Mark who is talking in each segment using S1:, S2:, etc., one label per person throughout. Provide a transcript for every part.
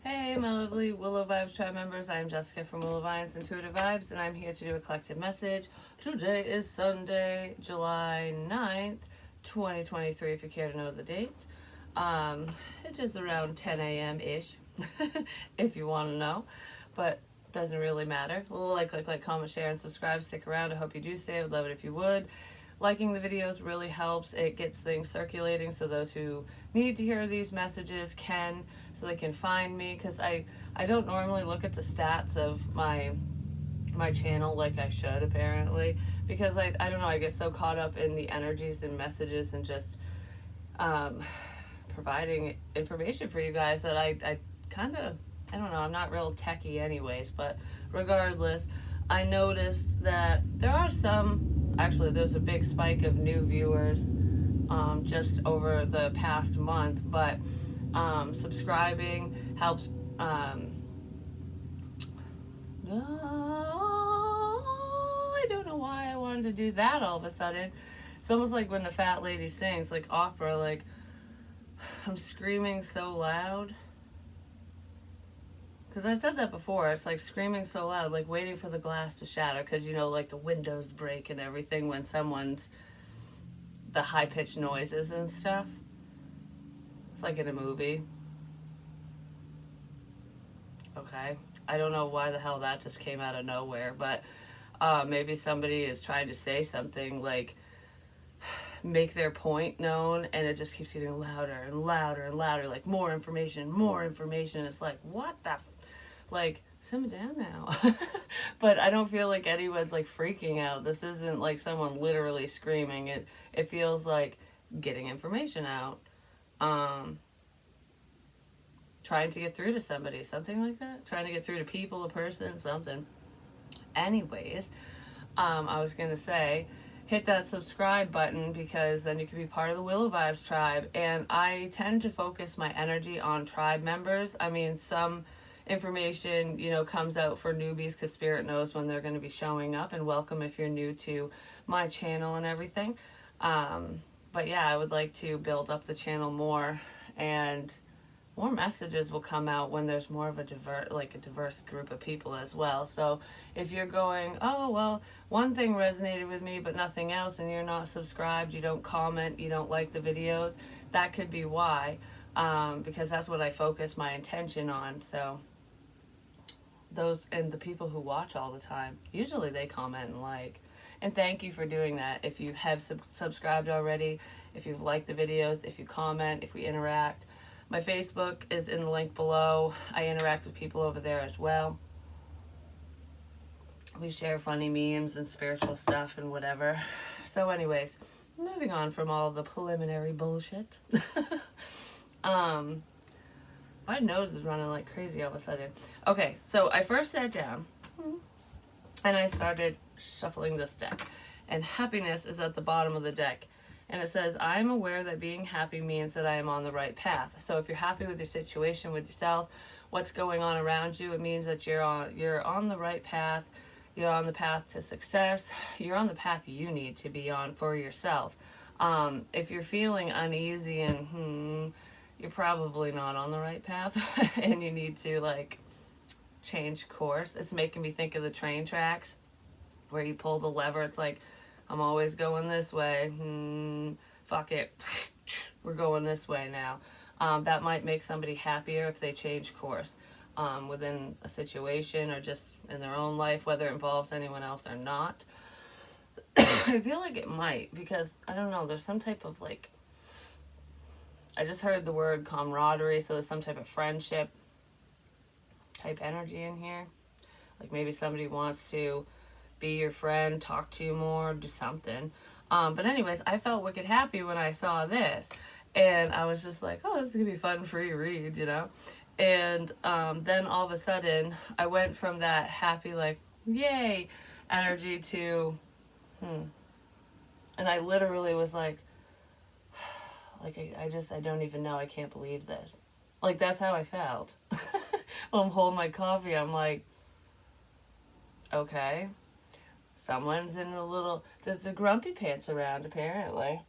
S1: Hey, my lovely Willow Vibes tribe members. I'm Jessica from Willow Vines Intuitive Vibes, and I'm here to do a collective message. Today is Sunday, July 9th, 2023, if you care to know the date. It is around 10 a.m. ish, if you want to know, but doesn't really matter. Like, comment, share, and subscribe. Stick around. I hope you do stay. I would love it if you would. Liking the videos really helps. It gets things circulating so those who need to hear these messages can, so they can find me, because I don't normally look at the stats of my channel like I should, apparently, because I don't know, I get so caught up in the energies and messages and just providing information for you guys that I kind of, I don't know, I'm not real techie anyways, but regardless, I noticed that there are some, actually there's a big spike of new viewers just over the past month, but subscribing helps. I don't know why I wanted to do that all of a sudden. It's almost like when the fat lady sings, like opera, like I'm screaming so loud. Because I've said that before. It's like screaming so loud, like waiting for the glass to shatter. Because, you know, like the windows break and everything when someone's, the high pitched noises and stuff. It's like in a movie. Okay. I don't know why the hell that just came out of nowhere, but maybe somebody is trying to say something, like make their point known, and it just keeps getting louder and louder and louder, like more information, more information. It's like, what the like, simmer down now. But I don't feel like anyone's like freaking out. This isn't like someone literally screaming. It feels like getting information out, trying to get through to somebody, something like that, trying to get through to people, a person, something. Anyways, I was gonna say, hit that subscribe button, because then you can be part of the Willow Vibes tribe. And I tend to focus my energy on tribe members. I mean, some information, you know, comes out for newbies because Spirit knows when they're going to be showing up, and welcome if you're new to my channel and everything. But yeah, I would like to build up the channel more, and more messages will come out when there's more of a diverse group of people as well. So if you're going, oh well, one thing resonated with me but nothing else, and you're not subscribed, you don't comment, you don't like the videos, that could be why, because that's what I focus my intention on. So those, and the people who watch all the time, usually they comment and like, and thank you for doing that. If you have subscribed already, if you've liked the videos, if you comment, if we interact. My Facebook is in the link below. I interact with people over there as well. We share funny memes and spiritual stuff and whatever. So anyways, moving on from all the preliminary bullshit. My nose is running like crazy all of a sudden. Okay, so I first sat down and I started shuffling this deck. And happiness is at the bottom of the deck. And it says, I am aware that being happy means that I am on the right path. So if you're happy with your situation, with yourself, what's going on around you, it means that you're on the right path. You're on the path to success. You're on the path you need to be on for yourself. If you're feeling uneasy and you're probably not on the right path, and you need to like change course. It's making me think of the train tracks where you pull the lever. It's like, I'm always going this way. Fuck it. We're going this way now. That might make somebody happier if they change course within a situation or just in their own life, whether it involves anyone else or not. I feel like it might, because I don't know, there's some type of like, I just heard the word camaraderie, so there's some type of friendship type energy in here. Like maybe somebody wants to be your friend, talk to you more, do something. But anyways, I felt wicked happy when I saw this. And I was just like, oh, this is going to be a fun free read, you know? And then all of a sudden, I went from that happy, like, yay, energy to, And I literally was like I don't even know, I can't believe this. Like, that's how I felt. While I'm holding my coffee, I'm like, okay. Someone's in there's a grumpy pants around, apparently.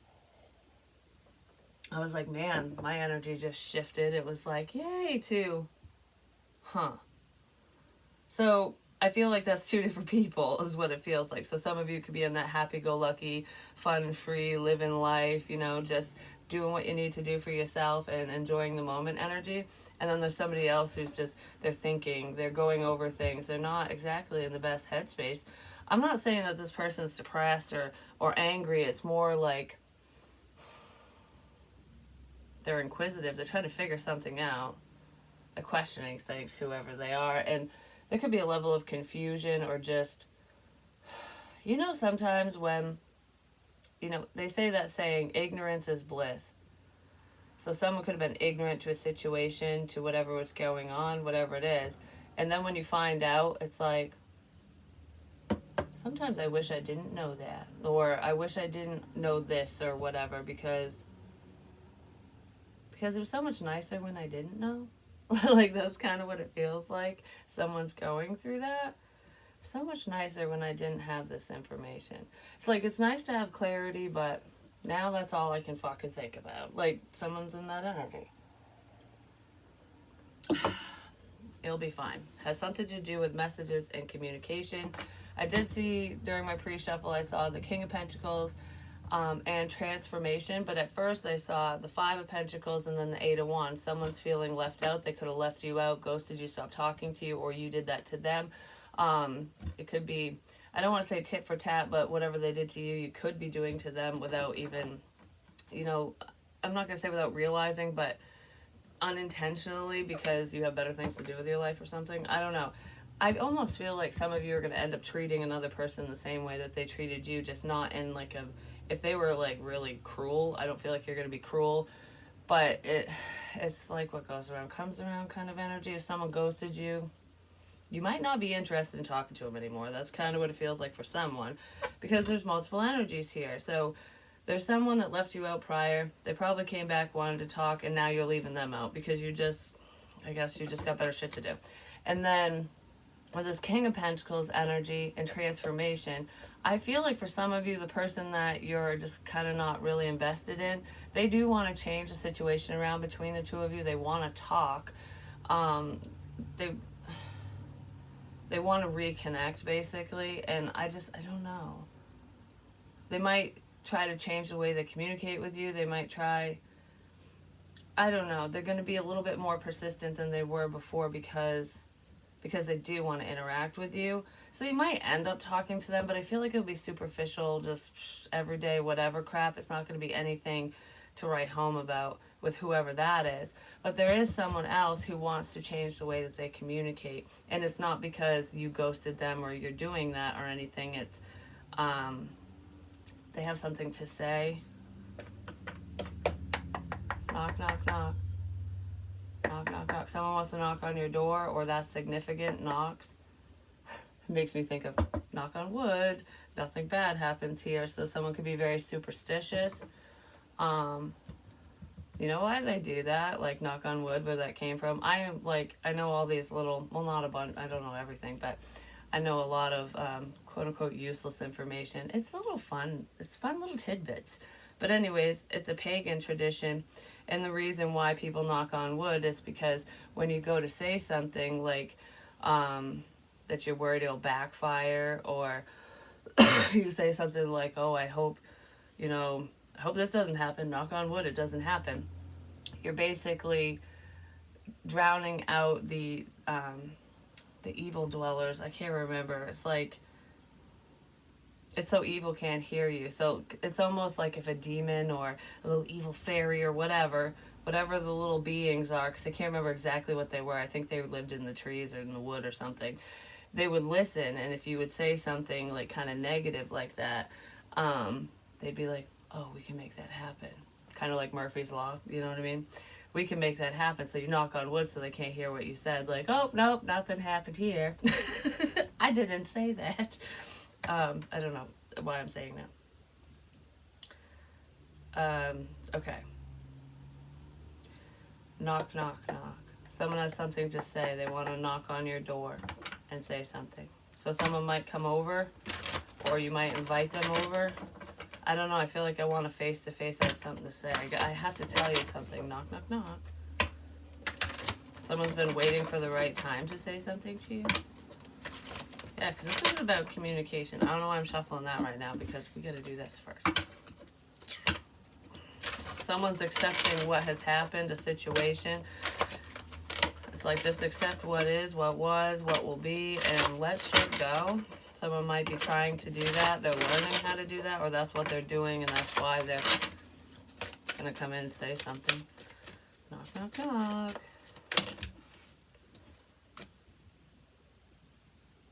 S1: I was like, man, my energy just shifted. It was like, yay, to huh. So I feel like that's two different people is what it feels like. So some of you could be in that happy-go-lucky, fun, free, living life, you know, just doing what you need to do for yourself and enjoying the moment energy. And then there's somebody else who's just, they're thinking, they're going over things, they're not exactly in the best headspace. I'm not saying that this person's depressed or angry. It's more like they're inquisitive. They're trying to figure something out. They're questioning things, whoever they are. And there could be a level of confusion or just, you know, sometimes when, you know, they say that saying, ignorance is bliss. So someone could have been ignorant to a situation, to whatever was going on, whatever it is. And then when you find out, it's like, sometimes I wish I didn't know that. Or I wish I didn't know this or whatever because it was so much nicer when I didn't know. Like, that's kind of what it feels like. Someone's going through that. So much nicer when I didn't have this information. It's like, it's nice to have clarity, but now that's all I can fucking think about. Like, someone's in that energy. It'll be fine. Has something to do with messages and communication. I did see during my pre-shuffle, I saw the King of Pentacles and transformation, but at first I saw the Five of Pentacles and then the Eight of Wands. Someone's feeling left out. They could have left you out, ghosted you, stopped talking to you, or you did that to them. It could be, I don't want to say tit for tat, but whatever they did to you, you could be doing to them without even, you know, I'm not going to say without realizing, but unintentionally because you have better things to do with your life or something. I don't know. I almost feel like some of you are going to end up treating another person the same way that they treated you, just not in like a, if they were like really cruel, I don't feel like you're going to be cruel, but it's like what goes around comes around kind of energy. If someone ghosted you, you might not be interested in talking to them anymore. That's kind of what it feels like for someone because there's multiple energies here. So there's someone that left you out prior. They probably came back, wanted to talk, and now you're leaving them out because you just, I guess you just got better shit to do. And then with this King of Pentacles energy and transformation, I feel like for some of you, the person that you're just kind of not really invested in, they do want to change the situation around between the two of you. They want to talk. They want to reconnect, basically, and I don't know. They might try to change the way they communicate with you. They might try, I don't know. They're going to be a little bit more persistent than they were before because they do want to interact with you. So you might end up talking to them, but I feel like it'll be superficial, just everyday whatever crap. It's not going to be anything to write home about with whoever that is. But there is someone else who wants to change the way that they communicate. And it's not because you ghosted them or you're doing that or anything. It's they have something to say. Knock, knock, knock. Knock, knock, knock. Someone wants to knock on your door, or that's significant, knocks. It makes me think of knock on wood. Nothing bad happens here. So someone could be very superstitious. You know why they do that? Like, knock on wood, where that came from. I know all these little, well, not a bunch, I don't know everything, but I know a lot of quote-unquote useless information. It's a little fun. It's fun little tidbits. But anyways, it's a pagan tradition. And the reason why people knock on wood is because when you go to say something like that you're worried it'll backfire, or you say something like, oh, I hope this doesn't happen. Knock on wood, it doesn't happen. You're basically drowning out the evil dwellers. I can't remember. It's like, it's so evil can't hear you. So it's almost like if a demon or a little evil fairy or whatever the little beings are, because I can't remember exactly what they were. I think they lived in the trees or in the wood or something. They would listen, and if you would say something like kind of negative like that, they'd be like, oh, we can make that happen. Kind of like Murphy's Law, you know what I mean? We can make that happen. So you knock on wood so they can't hear what you said. Like, oh, nope, nothing happened here. I didn't say that. I don't know why I'm saying that. Okay. Knock, knock, knock. Someone has something to say. They want to knock on your door and say something. So someone might come over, or you might invite them over. I don't know. I feel like I want a face-to-face. I have something to say. I have to tell you something. Knock, knock, knock. Someone's been waiting for the right time to say something to you. Yeah, because this is about communication. I don't know why I'm shuffling that right now, because we got to do this first. Someone's accepting what has happened, a situation. It's like, just accept what is, what was, what will be, and let shit go. Someone might be trying to do that. They're learning how to do that, or that's what they're doing, and that's why they're going to come in and say something. Knock, knock, knock.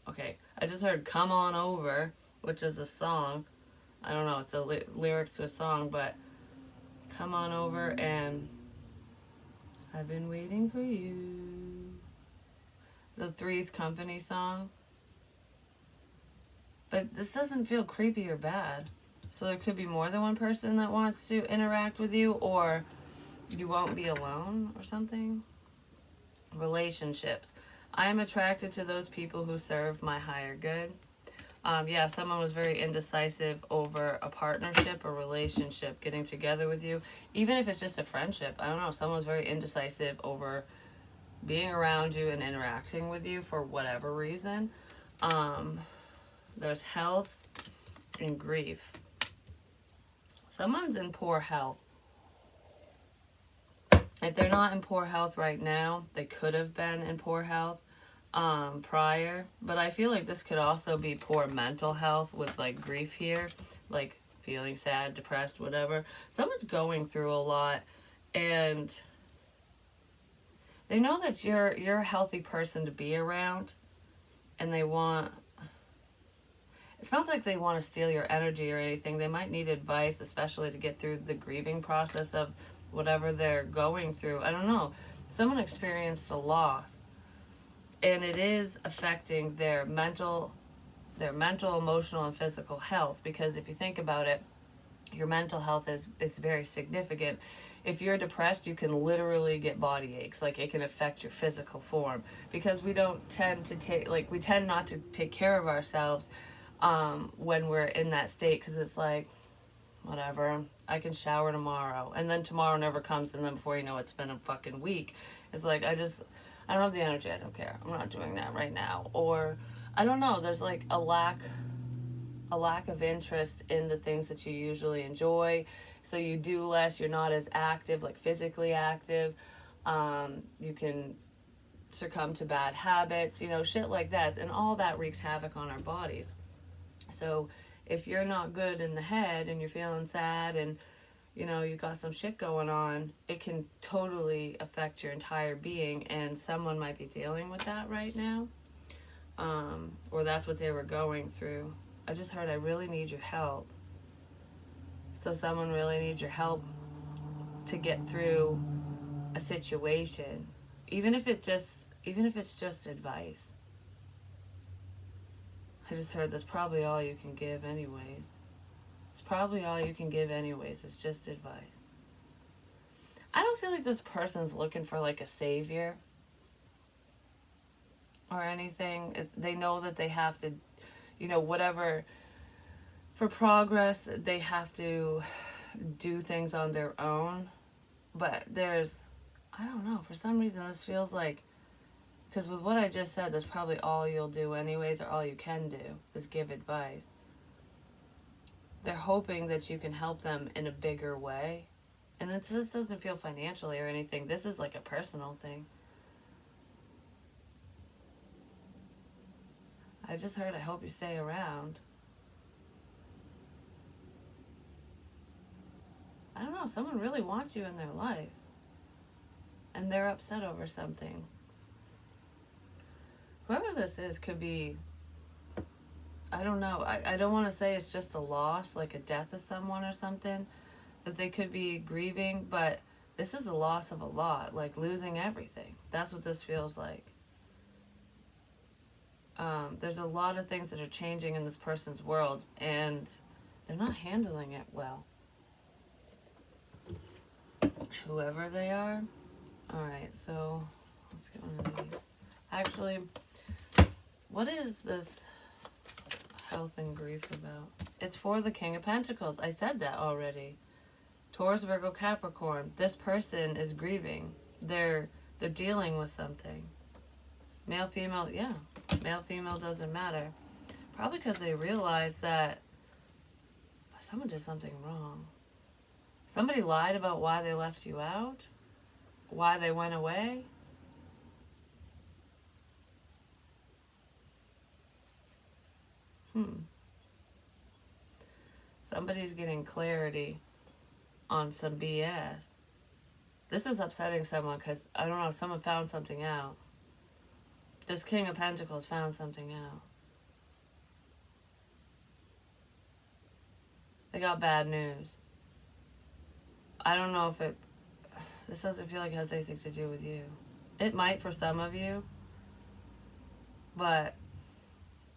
S1: Okay, I just heard Come On Over, which is a song. I don't know, it's a lyrics to a song, but come on over and I've been waiting for you. The Three's Company song. But this doesn't feel creepy or bad. So there could be more than one person that wants to interact with you, or you won't be alone or something. Relationships. I am attracted to those people who serve my higher good. Yeah, someone was very indecisive over a partnership or relationship, getting together with you. Even if it's just a friendship. I don't know. Someone's very indecisive over being around you and interacting with you for whatever reason. There's health and grief. Someone's in poor health. If they're not in poor health right now, they could have been in poor health prior. But I feel like this could also be poor mental health with like grief here, like feeling sad, depressed, whatever. Someone's going through a lot, and they know that you're a healthy person to be around, and they want... It's not like they want to steal your energy or anything. They might need advice, especially to get through the grieving process of whatever they're going through. I don't know. Someone experienced a loss, and it is affecting their mental, emotional, and physical health. Because if you think about it, your mental health is very significant. If you're depressed, you can literally get body aches. Like, it can affect your physical form, because we don't tend to take, like, we tend not to take care of ourselves when we're in that state, because it's like, whatever, I can shower tomorrow, and then tomorrow never comes, and then before you know it's been a fucking week. It's like, I don't have the energy, I don't care, I'm not doing that right now. Or I don't know, there's like a lack of interest in the things that you usually enjoy, so you do less, you're not as active, like physically active. You can succumb to bad habits, shit like that, and all that wreaks havoc on our bodies. So if you're not good in the head and you're feeling sad and you got some shit going on, it can totally affect your entire being, and someone might be dealing with that right now, or that's what they were going through. I just heard, I really need your help. So someone really needs your help to get through a situation, even if it's just advice. I just heard that's probably all you can give anyways. It's probably all you can give anyways. It's just advice. I don't feel like this person's looking for like a savior or anything. They know that they have to, whatever, for progress, they have to do things on their own. But I don't know, for some reason this feels like, because with what I just said, that's probably all you'll do anyways, or all you can do, is give advice. They're hoping that you can help them in a bigger way. And this doesn't feel financially or anything. This is like a personal thing. I just heard, I hope you stay around. I don't know, someone really wants you in their life. And they're upset over something. Whoever this is could be, I don't know, I don't want to say it's just a loss, like a death of someone or something, that they could be grieving, but this is a loss of a lot, like losing everything. That's what this feels like. There's a lot of things that are changing in this person's world, and they're not handling it well. Whoever they are. Alright, so let's get one of these. Actually, what is this health and grief about? It's for the King of Pentacles. I said that already. Taurus, Virgo, Capricorn. This person is grieving. They're They're dealing with something. Male, female, yeah. Male, female doesn't matter. Probably because they realize that someone did something wrong. Somebody lied about why they left you out, why they went away. Somebody's getting clarity on some BS. This is upsetting someone because, I don't know, someone found something out. This King of Pentacles found something out. They got bad news. I don't know if this doesn't feel like it has anything to do with you. It might for some of you, but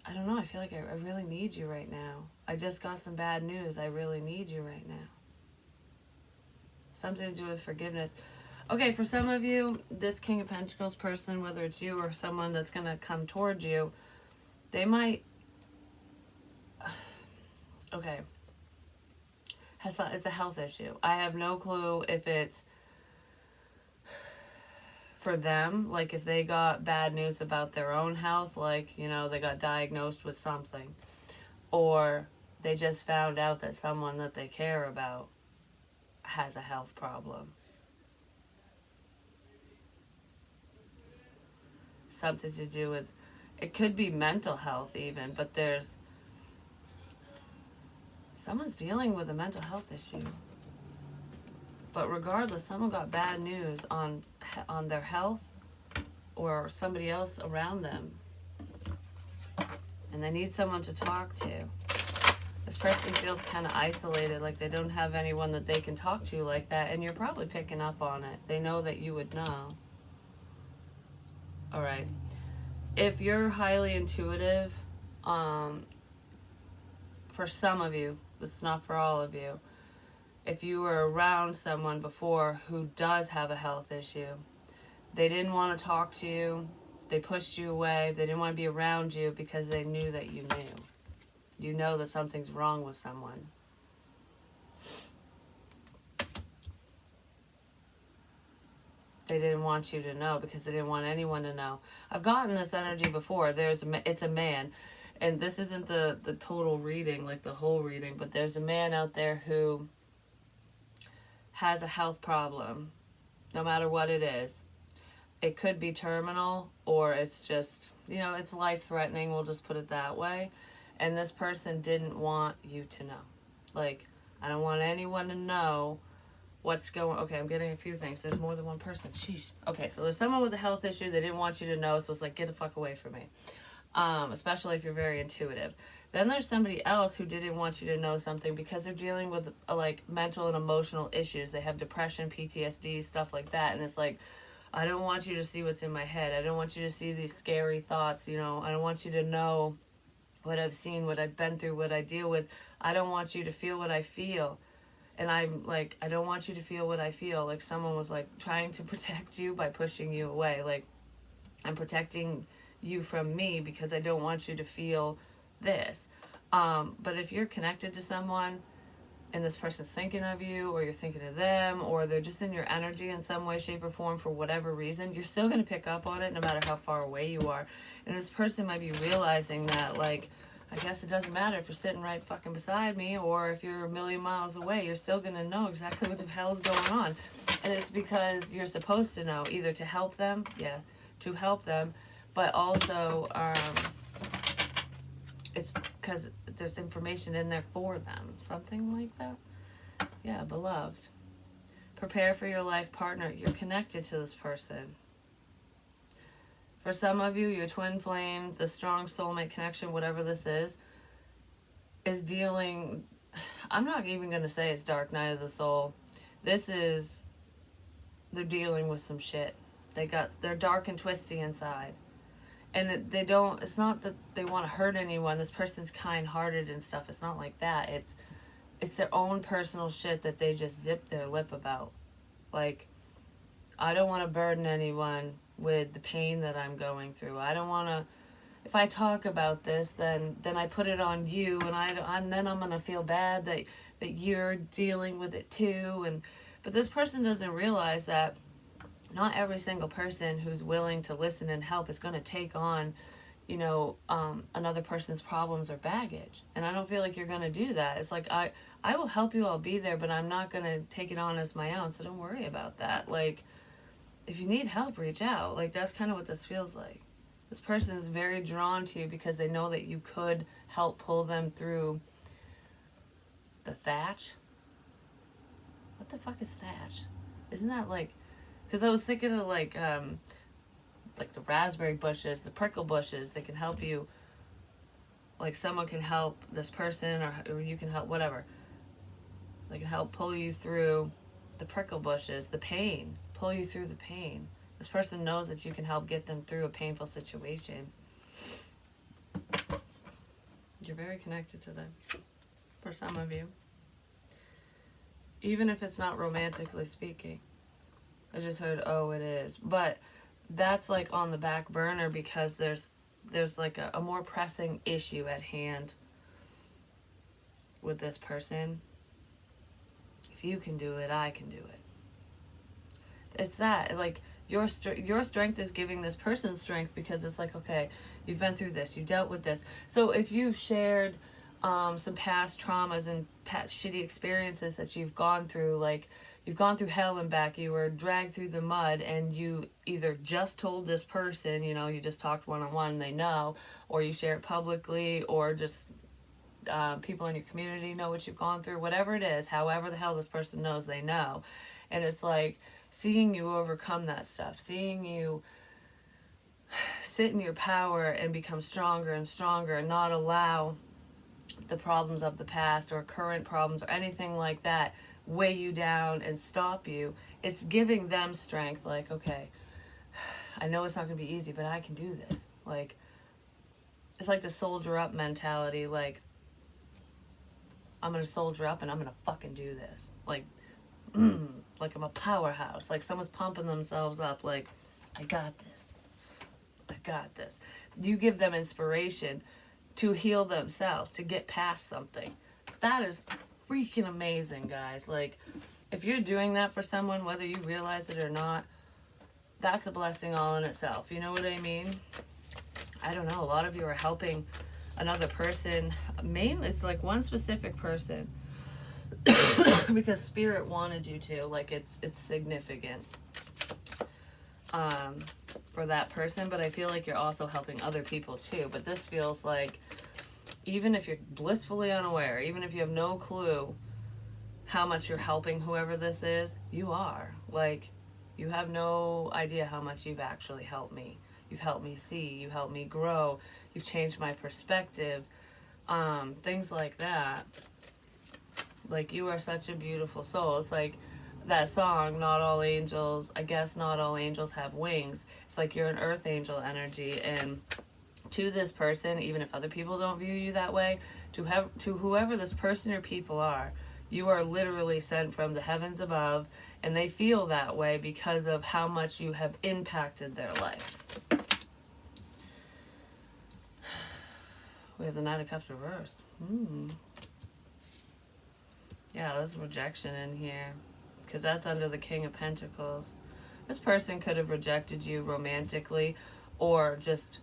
S1: I don't know. I feel like I really need you right now. I just got some bad news. I really need you right now. Something to do with forgiveness. Okay, for some of you, this King of Pentacles person, whether it's you or someone that's going to come towards you, they might... Okay. It's a health issue. I have no clue if it's for them, like if they got bad news about their own health, like, you know, they got diagnosed with something, or they just found out that someone that they care about has a health problem. Something to do with, it could be mental health even, but someone's dealing with a mental health issue. But regardless, someone got bad news on their health or somebody else around them. And they need someone to talk to. This person feels kind of isolated, like they don't have anyone that they can talk to like that. And you're probably picking up on it. They know that you would know. All right. If you're highly intuitive, for some of you, this is not for all of you, if you were around someone before who does have a health issue, they didn't want to talk to you, they pushed you away, they didn't want to be around you because they knew that you knew. You know that something's wrong with someone. They didn't want you to know because they didn't want anyone to know. I've gotten this energy before. It's a man. And this isn't the total reading, like the whole reading, but there's a man out there who has a health problem, no matter what it is. It could be terminal, or it's just, you know, it's life-threatening, we'll just put it that way. And this person didn't want you to know. Like, I don't want anyone to know what's going... Okay, I'm getting a few things. There's more than one person. Sheesh. Okay, so there's someone with a health issue. They didn't want you to know, so it's like, get the fuck away from me. Especially if you're very intuitive. Then there's somebody else who didn't want you to know something because they're dealing with like mental and emotional issues. They have depression, PTSD, stuff like that. And it's like, I don't want you to see what's in my head. I don't want you to see these scary thoughts, you know. I don't want you to know what I've seen, what I've been through, what I deal with. I don't want you to feel what I feel. And I'm like, I don't want you to feel what I feel. Like someone was like trying to protect you by pushing you away. Like, I'm protecting you from me because I don't want you to feel this. But if you're connected to someone and this person's thinking of you, or you're thinking of them, or they're just in your energy in some way, shape, or form for whatever reason, you're still going to pick up on it no matter how far away you are. And this person might be realizing that, like, I guess it doesn't matter if you're sitting right fucking beside me or if you're a million miles away, you're still going to know exactly what the hell's going on. And it's because you're supposed to know, either to help them, to help them, but also it's because there's information in there for them. Something like that. Yeah, beloved. Prepare for your life partner. You're connected to this person. For some of you, your twin flame, the strong soulmate connection, whatever this is dealing... I'm not even going to say it's dark night of the soul. They're dealing with some shit. They're dark and twisty inside. And it's not that they want to hurt anyone. This person's kind-hearted and stuff. It's not like that. It's their own personal shit that they just zip their lip about. Like, I don't want to burden anyone with the pain that I'm going through. I don't want to... If I talk about this, then I put it on you, and then I'm going to feel bad that you're dealing with it too. But this person doesn't realize that not every single person who's willing to listen and help is going to take on, another person's problems or baggage. And I don't feel like you're going to do that. It's like, I will help you, I'll be there, but I'm not going to take it on as my own. So don't worry about that. Like, if you need help, reach out. Like, that's kind of what this feels like. This person is very drawn to you because they know that you could help pull them through the thatch. What the fuck is thatch? Isn't that like, because I was thinking of like the raspberry bushes, the prickle bushes. They can help you. Like, someone can help this person, or you can help whatever. They can help pull you through the prickle bushes, the pain, pull you through the pain. This person knows that you can help get them through a painful situation. You're very connected to them, for some of you. Even if it's not romantically speaking. I just heard, oh, it is. But that's like on the back burner because there's like a more pressing issue at hand with this person. If you can do it, I can do it. It's that, like, your strength is giving this person strength because it's like, okay, you've been through this, you dealt with this. So if you've shared some past traumas and past shitty experiences that you've gone through, like, you've gone through hell and back, you were dragged through the mud, and you either just told this person, you just talked one-on-one and they know, or you share it publicly, or just people in your community know what you've gone through, whatever it is, however the hell this person knows, they know. And it's like seeing you overcome that stuff, seeing you sit in your power and become stronger and stronger, and not allow the problems of the past or current problems or anything like that weigh you down and stop you. It's giving them strength, like, okay, I know it's not going to be easy, but I can do this. Like, it's like the soldier up mentality, like, I'm going to soldier up and I'm going to fucking do this. Like, like I'm a powerhouse. Like, someone's pumping themselves up, like, I got this. I got this. You give them inspiration to heal themselves, to get past something. That is freaking amazing, guys. Like, if you're doing that for someone, whether you realize it or not, that's a blessing all in itself. You know what I mean? I don't know. A lot of you are helping another person. Mainly, it's like one specific person because spirit wanted you to. Like, it's significant for that person, but I feel like you're also helping other people too. But this feels like, even if you're blissfully unaware, even if you have no clue how much you're helping whoever this is, you are. Like, you have no idea how much you've actually helped me. You've helped me see, you helped me grow, you've changed my perspective, things like that. Like, you are such a beautiful soul. It's like that song, not all angels, I guess not all angels have wings. It's like you're an earth angel energy, and to this person, even if other people don't view you that way, to whoever this person or people are, you are literally sent from the heavens above, and they feel that way because of how much you have impacted their life. We have the Knight of Cups reversed. Yeah, there's rejection in here, because that's under the King of Pentacles. This person could have rejected you romantically, or just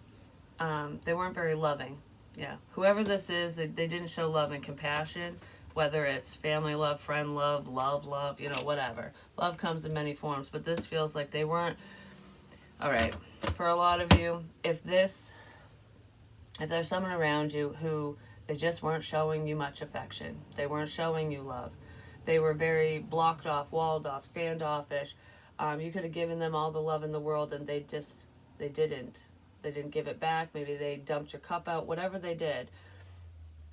S1: they weren't very loving. Yeah, whoever this is, they didn't show love and compassion, whether it's family love, friend love, love, whatever. Love comes in many forms, but this feels like they weren't. All right, for a lot of you, if there's someone around you who they just weren't showing you much affection, they weren't showing you love, they were very blocked off, walled off, standoffish, you could have given them all the love in the world, and they didn't give it back. Maybe they dumped your cup out, whatever they did.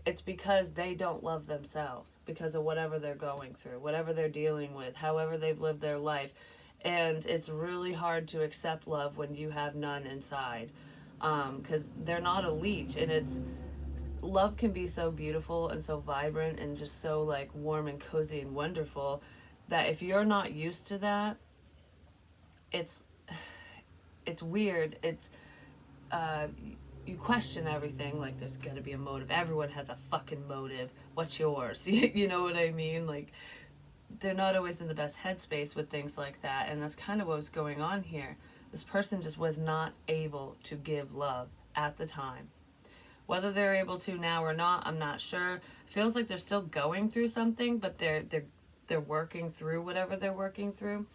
S1: It's because they don't love themselves, because of whatever they're going through, whatever they're dealing with, however they've lived their life. And it's really hard to accept love when you have none inside, because they're not a leech. And love can be so beautiful and so vibrant and just so, like, warm and cozy and wonderful, that if you're not used to that, it's weird. You question everything, like, there's gotta be a motive. Everyone has a fucking motive. What's yours? You know what I mean? Like, they're not always in the best headspace with things like that. And that's kind of what was going on here. This person just was not able to give love at the time. Whether they're able to now or not, I'm not sure. Feels like they're still going through something, but they're working through whatever they're working through.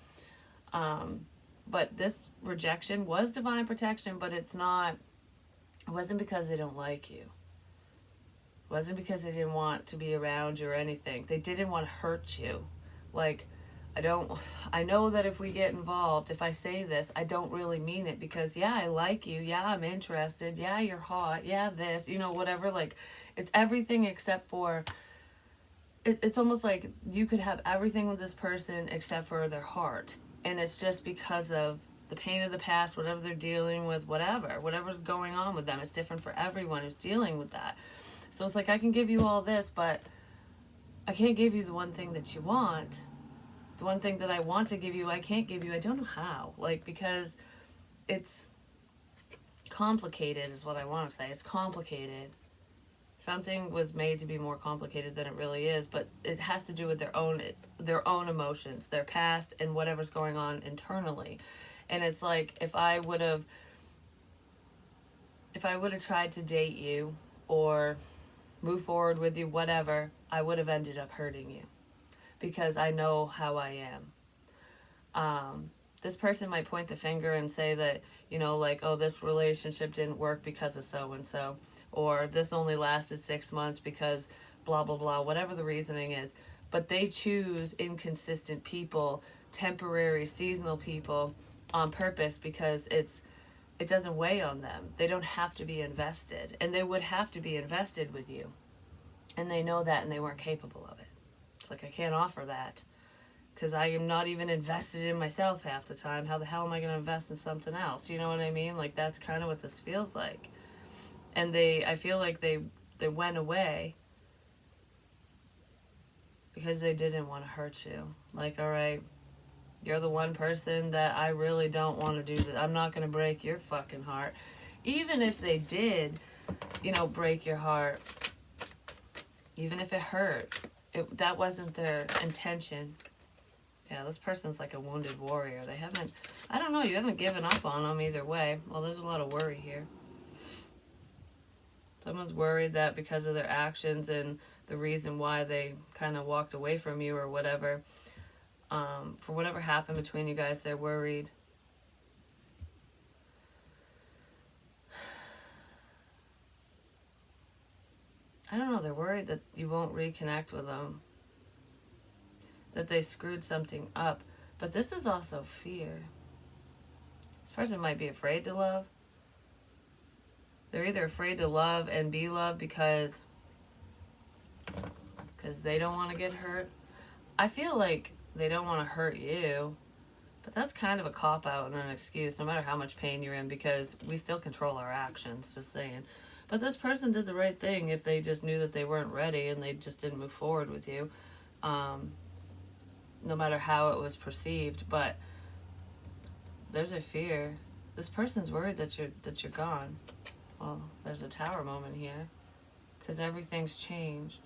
S1: But this rejection was divine protection, but it wasn't because they don't like you. It wasn't because they didn't want to be around you or anything. They didn't want to hurt you. Like, I know that if we get involved, if I say this, I don't really mean it, because yeah, I like you, yeah, I'm interested, yeah, you're hot, yeah, this, whatever. Like, it's everything except for, it's almost like you could have everything with this person except for their heart. And it's just because of the pain of the past, whatever they're dealing with, whatever's going on with them. It's different for everyone who's dealing with that. So it's like, I can give you all this, but I can't give you the one thing that you want. The one thing that I want to give you, I can't give you. I don't know how. Like, because it's complicated is what I want to say. It's complicated. Something was made to be more complicated than it really is, but it has to do with their own emotions, their past, and whatever's going on internally. And it's like, if I would have tried to date you or move forward with you, whatever, I would have ended up hurting you, because I know how I am. This person might point the finger and say that, like, oh, this relationship didn't work because of so-and-so, or this only lasted 6 months because blah, blah, blah, whatever the reasoning is. But they choose inconsistent people, temporary, seasonal people on purpose, because it doesn't weigh on them. They don't have to be invested, and they would have to be invested with you. And they know that, and they weren't capable of it. It's like, I can't offer that, because I am not even invested in myself half the time. How the hell am I going to invest in something else? You know what I mean? Like, that's kind of what this feels like. And I feel like they went away because they didn't want to hurt you. Like, all right, you're the one person that I really don't want to do that. I'm not going to break your fucking heart. Even if they did, break your heart, even if it hurt, that wasn't their intention. Yeah, this person's like a wounded warrior. You haven't given up on them either way. Well, there's a lot of worry here. Someone's worried that because of their actions and the reason why they kind of walked away from you or whatever, for whatever happened between you guys, they're worried. I don't know, they're worried that you won't reconnect with them, that they screwed something up. But this is also fear. This person might be afraid to love. They're either afraid to love and be loved because they don't want to get hurt. I feel like they don't want to hurt you, but that's kind of a cop-out and an excuse, no matter how much pain you're in, because we still control our actions, just saying. But this person did the right thing if they just knew that they weren't ready and they just didn't move forward with you, no matter how it was perceived. But there's a fear. This person's worried that you're gone. Well, there's a tower moment here, because everything's changed.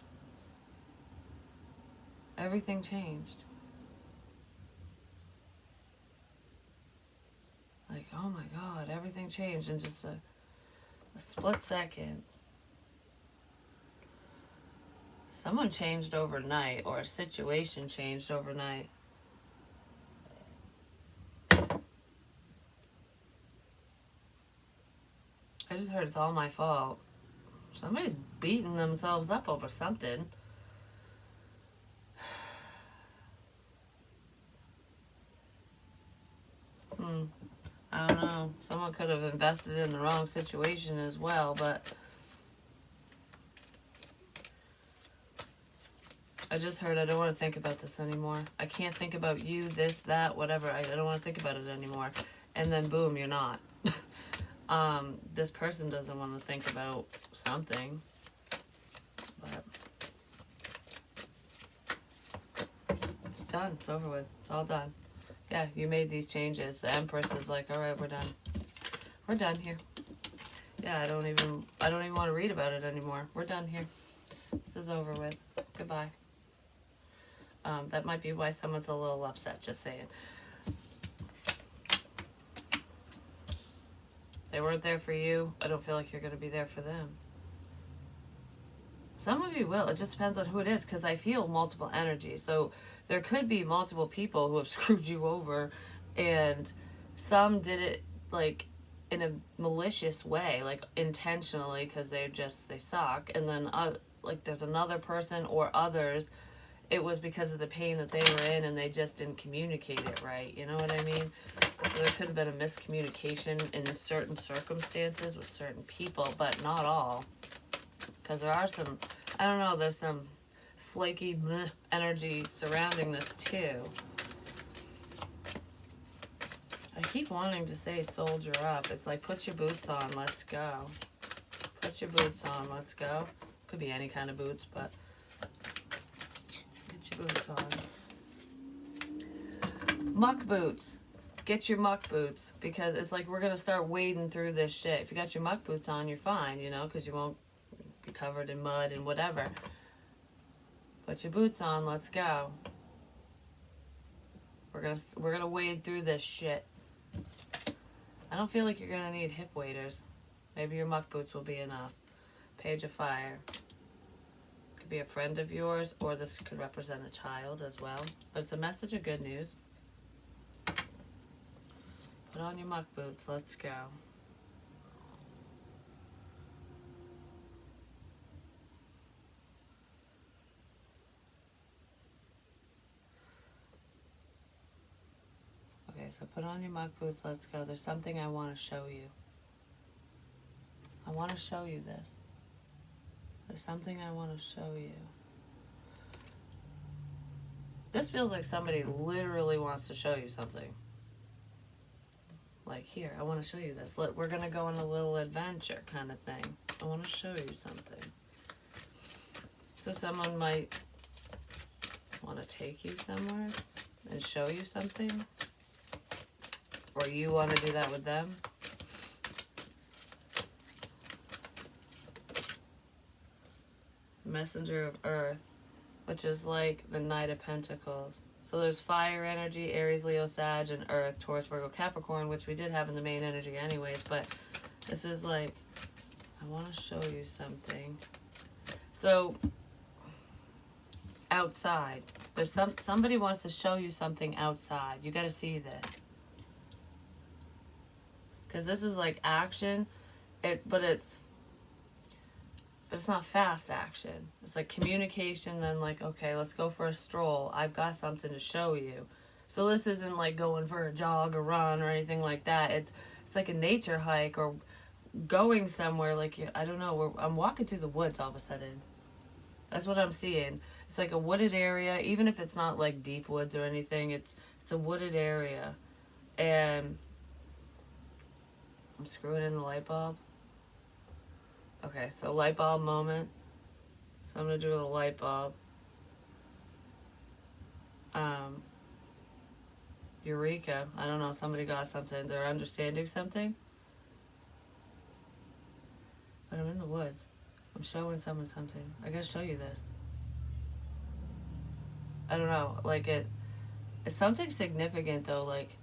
S1: Everything changed. Like, oh my God, everything changed in just a split second. Someone changed overnight, or a situation changed overnight. I just heard it's all my fault. Somebody's beating themselves up over something. I don't know. Someone could have invested in the wrong situation as well, but I just heard I don't want to think about this anymore. I can't think about you, this, that, whatever. I don't want to think about it anymore. And then boom, you're not. This person doesn't want to think about something, but it's done. It's over with. It's all done. Yeah, you made these changes. The Empress is like, all right, we're done. We're done here. Yeah, I don't even want to read about it anymore. We're done here. This is over with. Goodbye. That might be why someone's a little upset, just saying. They weren't there for you. I don't feel like you're going to be there for them. Some of you will. It just depends on who it is, because I feel multiple energies. So there could be multiple people who have screwed you over, and some did it like in a malicious way, like intentionally, because they suck. And then like there's another person or others, it was because of the pain that they were in and they just didn't communicate it right. You know what I mean? So there could have been a miscommunication in certain circumstances with certain people, but not all. Because there are some, I don't know, there's some flaky energy surrounding this too. I keep wanting to say soldier up. It's like, put your boots on, let's go. Put your boots on, let's go. Could be any kind of boots, but get your boots on. Muck boots. Get your muck boots, because it's like we're going to start wading through this shit. If you got your muck boots on, you're fine, you know, because you won't be covered in mud and whatever. Put your boots on, let's go. We're gonna wade through this shit. I don't feel like you're gonna need hip waders. Maybe your muck boots will be enough. Page of Fire. Could be a friend of yours, or this could represent a child as well. But it's a message of good news. Put on your muck boots, let's go. Okay, so put on your muck boots, let's go. There's something I want to show you. I want to show you this. There's something I want to show you. This feels like somebody literally wants to show you something. Like, here, I want to show you this. Look, we're going to go on a little adventure kind of thing. I want to show you something. So someone might want to take you somewhere and show you something. Or you want to do that with them. Messenger of Earth, which is like the Knight of Pentacles. So there's fire energy, Aries, Leo, Sag, and Earth, Taurus, Virgo, Capricorn, which we did have in the main energy anyways, but this is like, I want to show you something. So, outside. There's somebody wants to show you something outside. You got to see this. Because this is like action, but it's not fast action. It's like communication, then like, okay, let's go for a stroll. I've got something to show you. So this isn't like going for a jog or run or anything like that. It's like a nature hike or going somewhere. Like, I don't know, I'm walking through the woods all of a sudden. That's what I'm seeing. It's like a wooded area, even if it's not like deep woods or anything. It's a wooded area. And I'm screwing in the light bulb. Okay, so light bulb moment. So I'm going to do a light bulb. Eureka. I don't know, somebody got something. They're understanding something. But I'm in the woods. I'm showing someone something. I gotta show you this. I don't know, like it's something significant though, like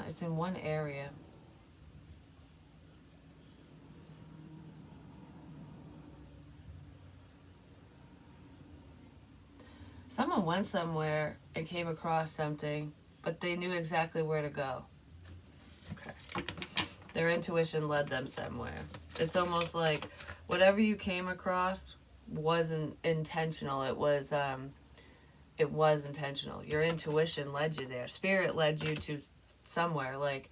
S1: it's in one area. Someone went somewhere and came across something, but they knew exactly where to go. Okay. Their intuition led them somewhere. It's almost like whatever you came across wasn't intentional. It was intentional. Your intuition led you there. Spirit led you to somewhere. Like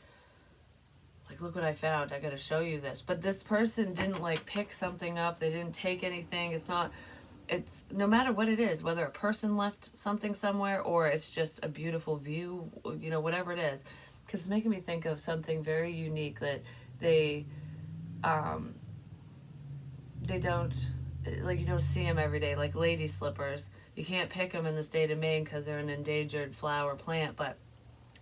S1: look what I found. I gotta show you this. But this person didn't like pick something up. They didn't take anything. It's no matter what it is, whether a person left something somewhere or it's just a beautiful view, you know, whatever it is. Because it's making me think of something very unique that they don't, like, you don't see them every day, like lady slippers. You can't pick them in the state of Maine because they're an endangered flower plant, but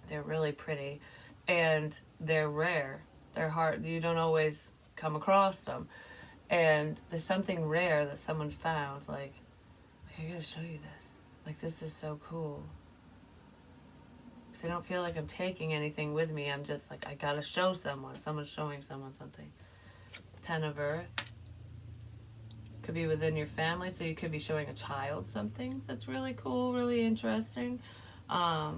S1: they're really pretty and they're rare. They're hard. You don't always come across them. And there's something rare that someone found, like I gotta show you this. Like, this is so cool. Because I don't feel like I'm taking anything with me. I'm just like, I gotta show someone. Someone's showing someone something. 10 of Earth. Could be within your family, so you could be showing a child something that's really cool, really interesting. Or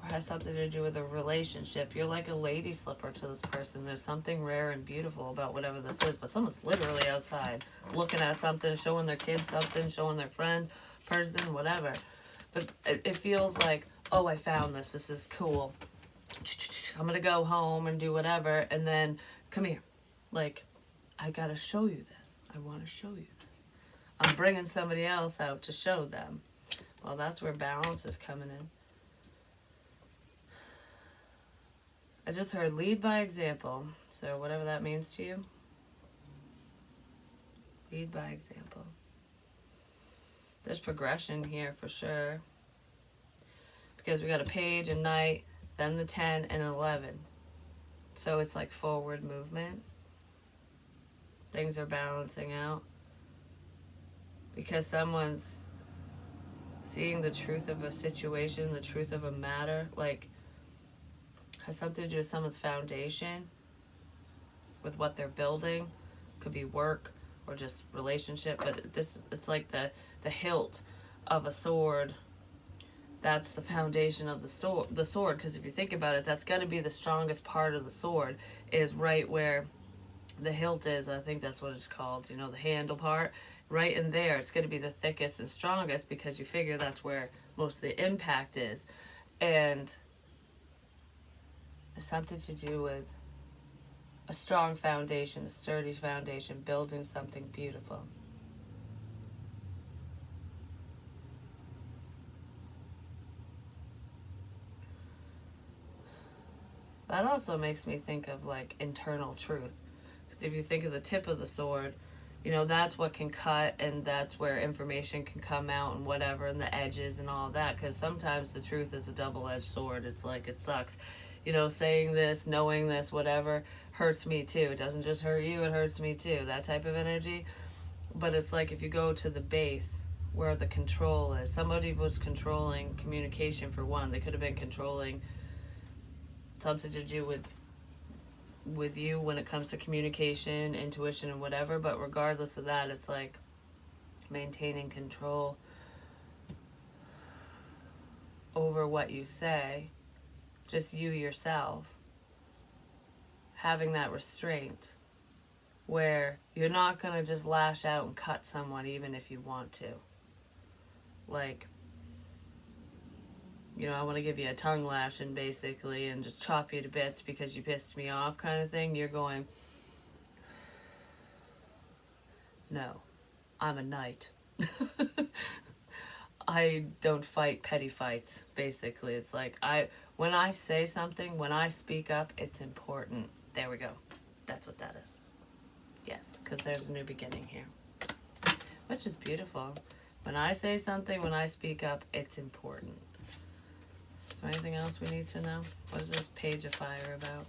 S1: has something to do with a relationship. You're like a lady slipper to this person. There's something rare and beautiful about whatever this is, but someone's literally outside looking at something, showing their kids something, showing their friend, person, whatever. But it feels like, oh, I found this. This is cool. I'm gonna go home and do whatever, and then come here. Like, I gotta show you this. I want to show you this. I'm bringing somebody else out to show them. Well, that's where balance is coming in. I just heard lead by example. So whatever that means to you. Lead by example. There's progression here for sure. Because we got a page, a knight, then the 10 and an 11. So it's like forward movement. Things are balancing out. Because someone's seeing the truth of a situation, the truth of a matter, like, has something to do with someone's foundation, with what they're building. Could be work or just relationship, but it's like the hilt of a sword. That's the foundation of the sword, because if you think about it, that's got to be the strongest part of the sword, is right where the hilt is. I think that's what it's called, you know, the handle part. Right in there, it's going to be the thickest and strongest, because you figure that's where most of the impact is. And it's something to do with a strong foundation, a sturdy foundation, building something beautiful. That also makes me think of like internal truth. Because if you think of the tip of the sword, you know, that's what can cut, and that's where information can come out and whatever, and the edges and all that. Because sometimes the truth is a double-edged sword. It's like, it sucks. You know, saying this, knowing this, whatever, hurts me too. It doesn't just hurt you, it hurts me too. That type of energy. But it's like if you go to the base where the control is. Somebody was controlling communication for one. They could have been controlling something to do with you when it comes to communication, intuition, and whatever. But regardless of that, it's like maintaining control over what you say, just you yourself, having that restraint where you're not going to just lash out and cut someone even if you want to. Like, you know, I want to give you a tongue lashing basically and just chop you to bits because you pissed me off kind of thing. You're going, no, I'm a knight. I don't fight petty fights, basically. It's like, when I say something, when I speak up, it's important. There we go. That's what that is. Yes, because there's a new beginning here. Which is beautiful. When I say something, when I speak up, it's important. Is there anything else we need to know? What is this page of fire about?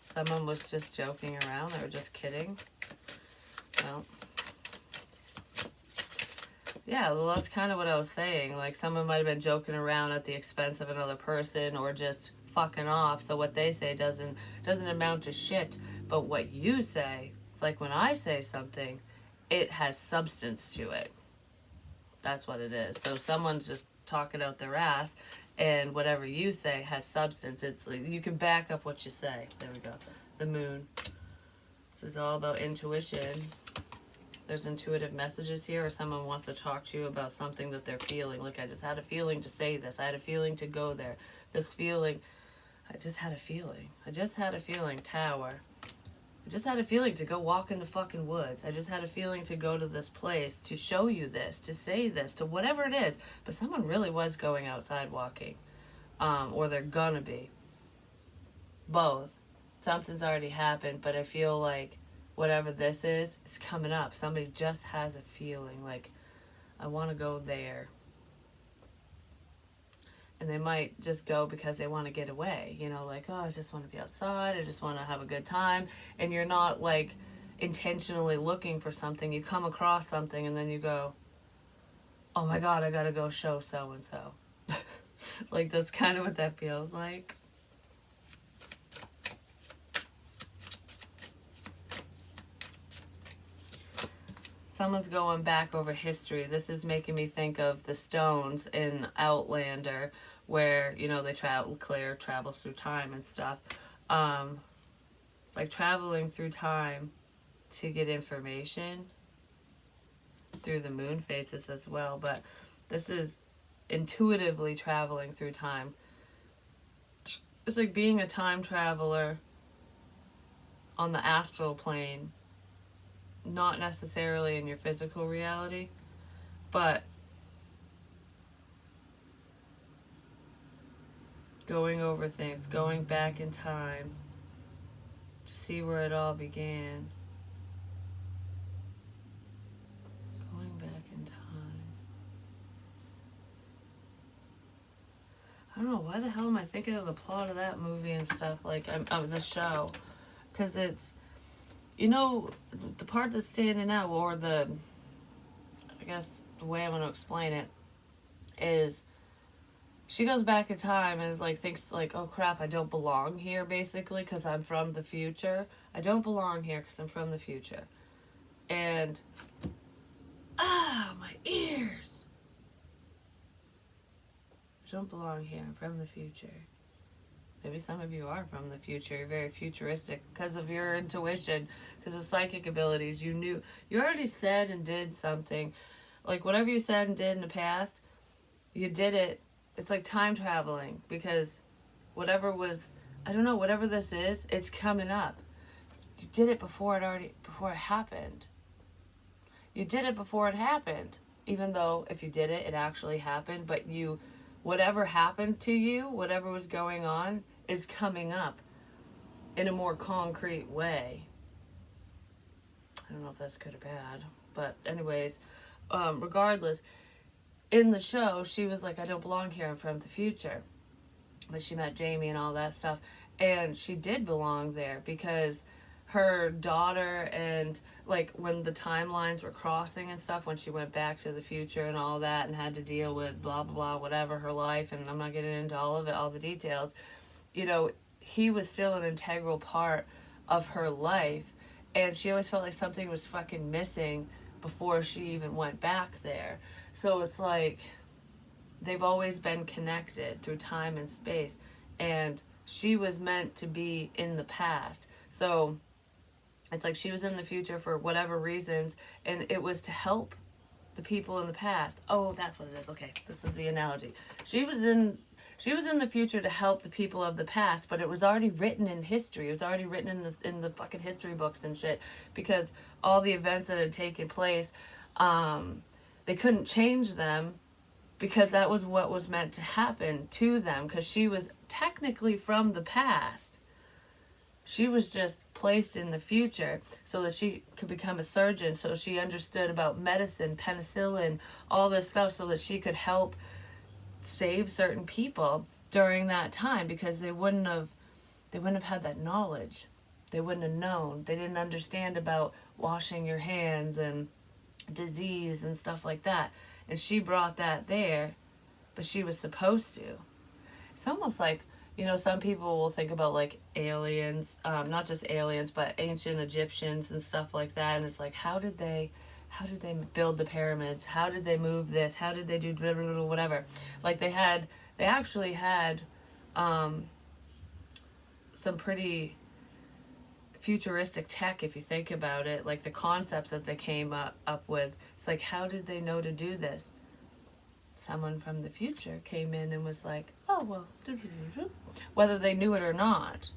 S1: Someone was just joking around. They were just kidding. Well, yeah, well, that's kind of what I was saying. Like, someone might have been joking around at the expense of another person, or just fucking off. So what they say doesn't amount to shit. But what you say, it's like when I say something, it has substance to it. That's what it is. So someone's just talking out their ass, and whatever you say has substance. It's like you can back up what you say. There we go. The moon. This is all about intuition. There's intuitive messages here, or someone wants to talk to you about something that they're feeling. Like, I just had a feeling to say this. I had a feeling to go there. This feeling, I just had a feeling. I just had a feeling, Tower. I just had a feeling to go walk in the fucking woods. I just had a feeling to go to this place, to show you this, to say this, to whatever it is. But someone really was going outside walking. Or they're gonna be. Both. Something's already happened, but I feel like whatever this is coming up. Somebody just has a feeling like, I want to go there. And they might just go because they want to get away, you know, like, oh, I just want to be outside, I just want to have a good time. And you're not like intentionally looking for something. You come across something and then you go, oh my God, I gotta go show so and so. Like, that's kind of what that feels like. Someone's going back over history. This is making me think of the stones in Outlander, where, you know, they travel, Claire travels through time and stuff. It's like traveling through time to get information through the moon phases as well, but this is intuitively traveling through time. It's like being a time traveler on the astral plane, not necessarily in your physical reality, but going over things, going back in time to see where it all began. Going back in time. I don't know, why the hell am I thinking of the plot of that movie and stuff, like, of the show? Because it's, you know, the part that's standing out, or the, I guess the way I'm going to explain it, is she goes back in time and like thinks like, oh crap, I don't belong here, basically, because I'm from the future. I don't belong here because I'm from the future. And, my ears. I don't belong here, I'm from the future. Maybe some of you are from the future. You're very futuristic because of your intuition, because of psychic abilities. You knew, you already said and did something. Like, whatever you said and did in the past, you did it. It's like time traveling, because whatever was, I don't know, whatever this is, it's coming up. You did it before it happened. You did it before it happened. Even though if you did it, it actually happened, but whatever happened to you, whatever was going on, is coming up in a more concrete way. I don't know if that's good or bad, but anyways, regardless, in the show, she was like, I don't belong here, I'm from the future. But she met Jamie and all that stuff, and she did belong there, because her daughter, and like when the timelines were crossing and stuff, when she went back to the future and all that and had to deal with blah blah blah, whatever, her life, and I'm not getting into all of it, all the details, you know, he was still an integral part of her life, and she always felt like something was fucking missing before she even went back there. So it's like they've always been connected through time and space, and she was meant to be in the past. So it's like she was in the future for whatever reasons, and it was to help the people in the past. Oh, that's what it is. Okay, this is the analogy. She was in the future to help the people of the past, but it was already written in history. It was already written in the fucking history books and shit, because all the events that had taken place, they couldn't change them, because that was what was meant to happen to them, because she was technically from the past. She was just placed in the future so that she could become a surgeon, so she understood about medicine, penicillin, all this stuff, so that she could help save certain people during that time, because they wouldn't have had that knowledge. They wouldn't have known. They didn't understand about washing your hands and disease and stuff like that. And she brought that there, but she was supposed to. It's almost like, you know, some people will think about like aliens, not just aliens, but ancient Egyptians and stuff like that. And it's like, how did they build the pyramids? How did they move this? How did they do whatever? Like they actually had some pretty futuristic tech, if you think about it, like the concepts that they came up with. It's like, how did they know to do this? Someone from the future came in and was like, oh, well, whether they knew it or not.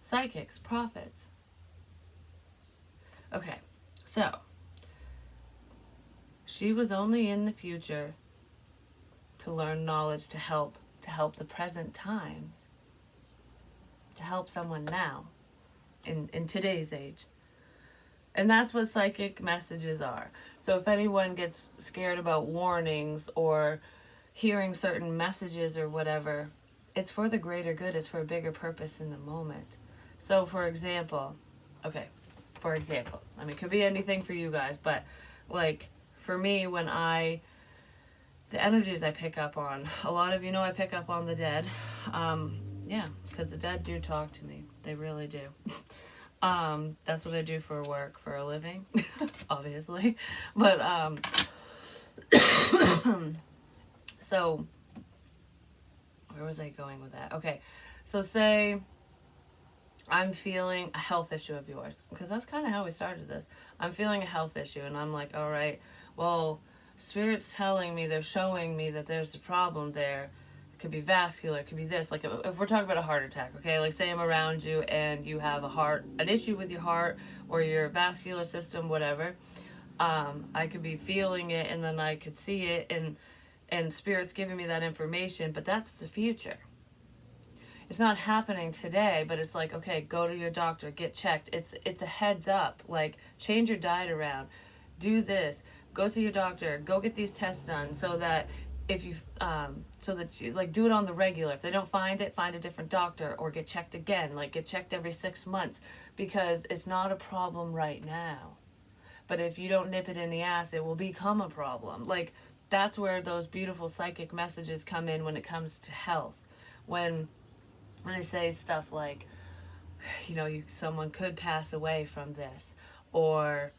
S1: Psychics, prophets. Okay, so she was only in the future to learn knowledge to help the present times, to help someone now in today's age. And that's what psychic messages are. So if anyone gets scared about warnings or hearing certain messages or whatever, it's for the greater good. It's for a bigger purpose in the moment. So, for example, I mean, it could be anything for you guys, but like for me, the energies I pick up on, a lot of you know I pick up on the dead. Yeah, because the dead do talk to me. They really do. That's what I do for work, for a living, obviously. But, so, where was I going with that? Okay, so say I'm feeling a health issue of yours, because that's kind of how we started this. I'm feeling a health issue, and I'm like, all right, well, Spirit's telling me, they're showing me that there's a problem there. It could be vascular, it could be this. Like, if we're talking about a heart attack, okay, like say I'm around you and you have an issue with your heart or your vascular system, whatever. I could be feeling it, and then I could see it, and Spirit's giving me that information, but that's the future. It's not happening today, but it's like, okay, go to your doctor, get checked. It's a heads up. Like, change your diet around, do this, go see your doctor, go get these tests done, so that if you like, do it on the regular. If they don't find it, find a different doctor, or get checked again. Like, get checked every 6 months, because it's not a problem right now. But if you don't nip it in the ass, it will become a problem. Like, that's where those beautiful psychic messages come in when it comes to health. When I say stuff like, someone could pass away from this, or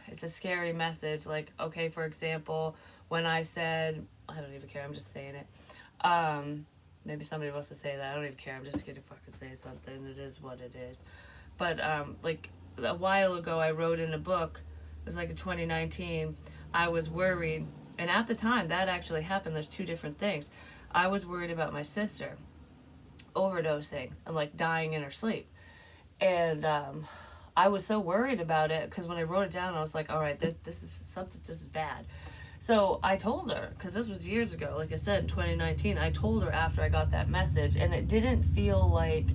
S1: it's a scary message. Like, okay, for example, when I said, I don't even care, I'm just saying it. Maybe somebody wants to say that. I don't even care. I'm just gonna fucking say something. It is what it is. But like a while ago, I wrote in a book. It was like in 2019. I was worried, and at the time that actually happened. There's two different things. I was worried about my sister overdosing and like dying in her sleep, and I was so worried about it, because when I wrote it down, I was like, all right, this is something, this is bad. So I told her, because this was years ago, like I said, in 2019, I told her after I got that message, and it didn't feel like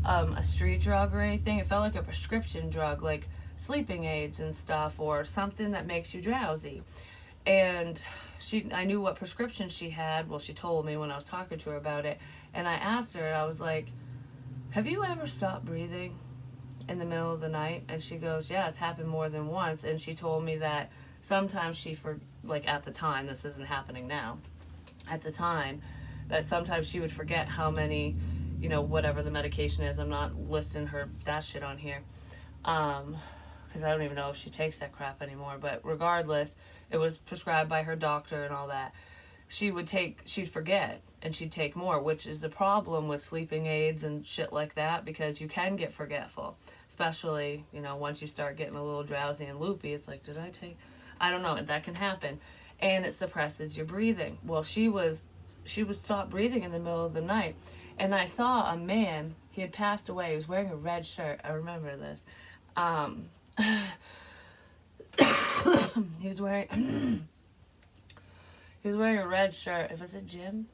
S1: a street drug or anything. It felt like a prescription drug, like sleeping aids and stuff, or something that makes you drowsy. And I knew what prescription she had. Well, she told me when I was talking to her about it. And I asked her, I was like, have you ever stopped breathing in the middle of the night? And she goes, yeah, it's happened more than once. And she told me that sometimes like at the time, this isn't happening now, at the time, that sometimes she would forget how many, whatever the medication is. I'm not listing that shit on here. Because I don't even know if she takes that crap anymore. But regardless, it was prescribed by her doctor and all that. She'd forget, and she'd take more, which is the problem with sleeping aids and shit like that, because you can get forgetful, especially, once you start getting a little drowsy and loopy. It's like, I don't know, that can happen. And it suppresses your breathing. Well, she would stop breathing in the middle of the night. And I saw a man, he had passed away, he was wearing a red shirt, I remember this. He was wearing a red shirt. Was it Jim?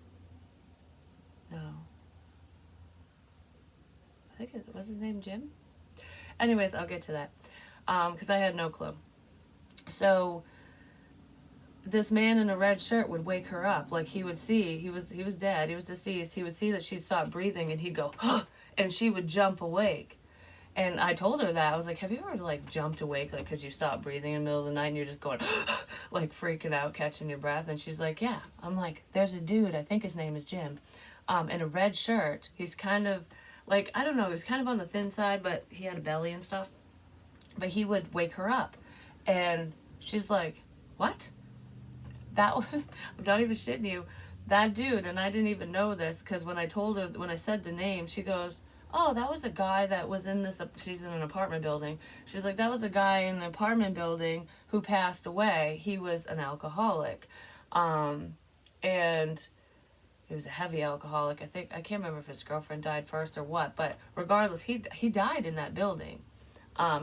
S1: No. I think was his name Jim? Anyways, I'll get to that. Because I had no clue. So this man in a red shirt would wake her up. Like, he would see, he was dead, he was deceased. He would see that she'd stopped breathing, and he'd go, and she would jump awake. And I told her that. I was like, have you ever, like, jumped awake, like, because you stopped breathing in the middle of the night and you're just going, like, freaking out, catching your breath? And she's like, yeah. I'm like, there's a dude, I think his name is Jim, in a red shirt. He's kind of, like, I don't know, he was kind of on the thin side, but he had a belly and stuff. But he would wake her up. And she's like, what? I'm not even shitting you. That dude, and I didn't even know this, because when I said the name, she goes, oh, that was a guy that was in this, she's in an apartment building. She's like, that was a guy in the apartment building who passed away. He was an alcoholic. And he was a heavy alcoholic. I can't remember if his girlfriend died first or what, but regardless, he died in that building.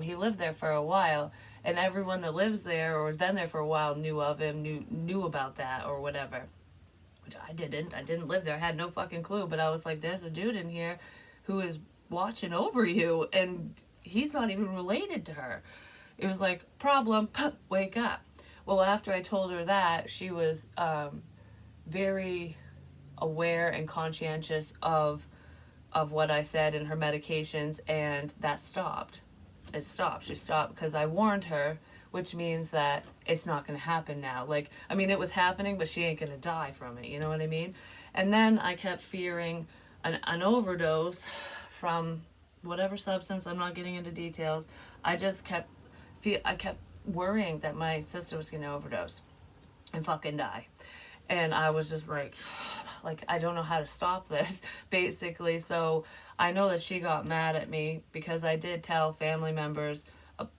S1: He lived there for a while, and everyone that lives there or has been there for a while knew of him, knew about that or whatever. Which I didn't live there. I had no fucking clue, but I was like, there's a dude in here who is watching over you, and he's not even related to her. It was like, problem, wake up. Well, after I told her that, she was very aware and conscientious of what I said and her medications, and that stopped. It stopped. She stopped because I warned her, which means that it's not going to happen now. Like, I mean, it was happening, but she ain't going to die from it. You know what I mean? And then I kept fearing an overdose from whatever substance. I'm not getting into details. I just I kept worrying that my sister was going to overdose and fucking die. And I was just like I don't know how to stop this, basically. So I know that she got mad at me because I did tell family members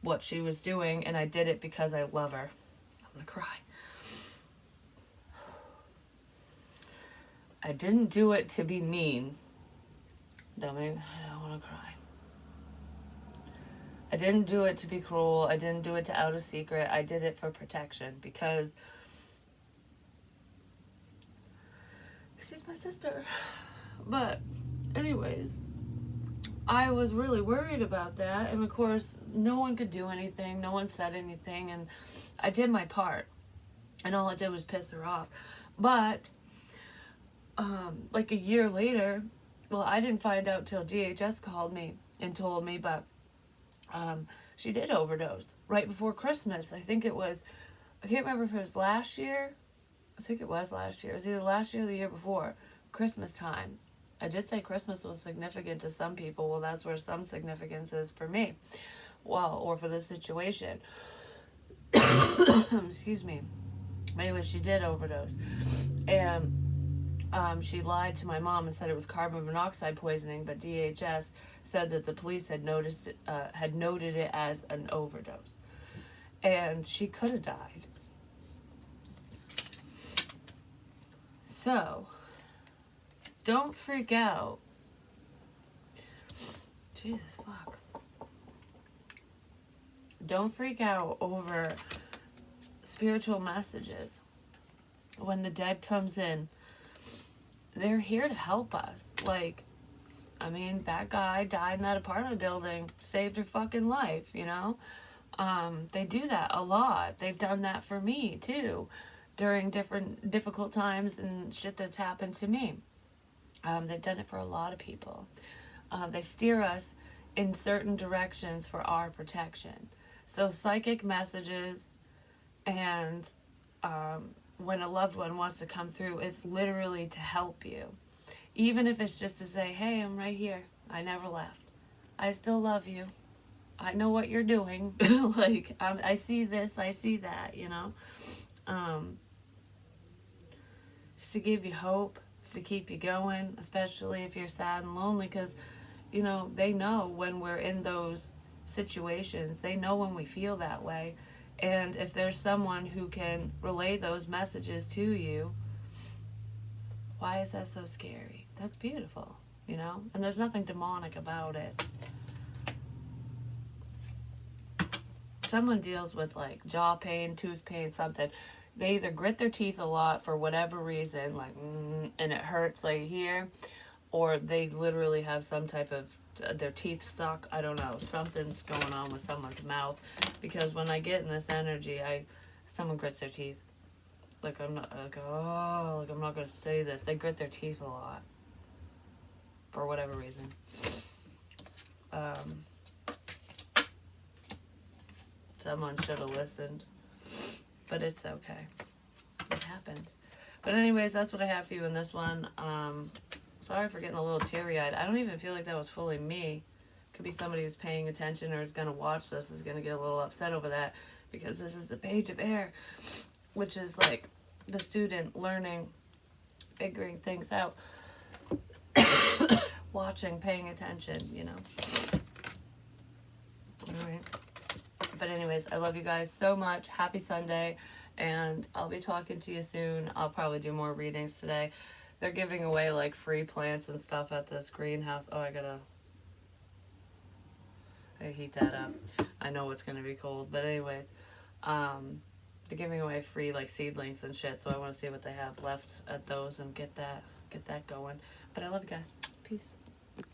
S1: what she was doing, and I did it because I love her. I'm gonna cry. I didn't do it to be mean. I don't want to cry. I didn't do it to be cruel. I didn't do it to out a secret. I did it for protection because she's my sister. But anyways, I was really worried about that, and of course no one could do anything, no one said anything, and I did my part, and all I did was piss her off. But like a year later, well, I didn't find out till DHS called me and told me, but she did overdose right before Christmas. I think it was, I can't remember if it was last year. I think it was last year. It was either last year or the year before, Christmas time. I did say Christmas was significant to some people. Well, that's where some significance is for me. Well, or for this situation. Excuse me. Anyway, she did overdose. And she lied to my mom and said it was carbon monoxide poisoning, but DHS said that the police had noted it as an overdose. And she could have died. So, don't freak out. Jesus fuck. Don't freak out over spiritual messages. When the dead comes in, they're here to help us. Like, I mean, that guy died in that apartment building, saved her fucking life, you know? They do that a lot. They've done that for me, too, during different difficult times and shit that's happened to me. They've done it for a lot of people. They steer us in certain directions for our protection. So psychic messages and when a loved one wants to come through, it's literally to help you. Even if it's just to say, hey, I'm right here. I never left. I still love you. I know what you're doing. Like, I see this, I see that, you know. It's to give you hope. It's to keep you going, especially if you're sad and lonely, because, you know, they know when we're in those situations. They know when we feel that way. And if there's someone who can relay those messages to you, why is that so scary? That's beautiful, you know? And there's nothing demonic about it. Someone deals with like jaw pain, tooth pain, something. They either grit their teeth a lot for whatever reason, like, and it hurts like here, or they literally have some type of, their teeth stuck. I don't know. Something's going on with someone's mouth. Because when I get in this energy, someone grits their teeth. Like, I'm not, like, oh, like, I'm not going to say this. They grit their teeth a lot. For whatever reason. Someone should have listened. But it's okay. It happens. But anyways, that's what I have for you in this one. Sorry for getting a little teary-eyed. I don't even feel like that was fully me. Could be somebody who's paying attention or is going to watch this is going to get a little upset over that. Because this is the page of air. Which is like the student learning, figuring things out. Watching, paying attention, you know. Alright. But anyways, I love you guys so much. Happy Sunday. And I'll be talking to you soon. I'll probably do more readings today. They're giving away like free plants and stuff at this greenhouse. Oh, I gotta heat that up. I know it's gonna be cold. But anyways, they're giving away free like seedlings and shit. So I want to see what they have left at those and get that going. But I love you guys. Peace.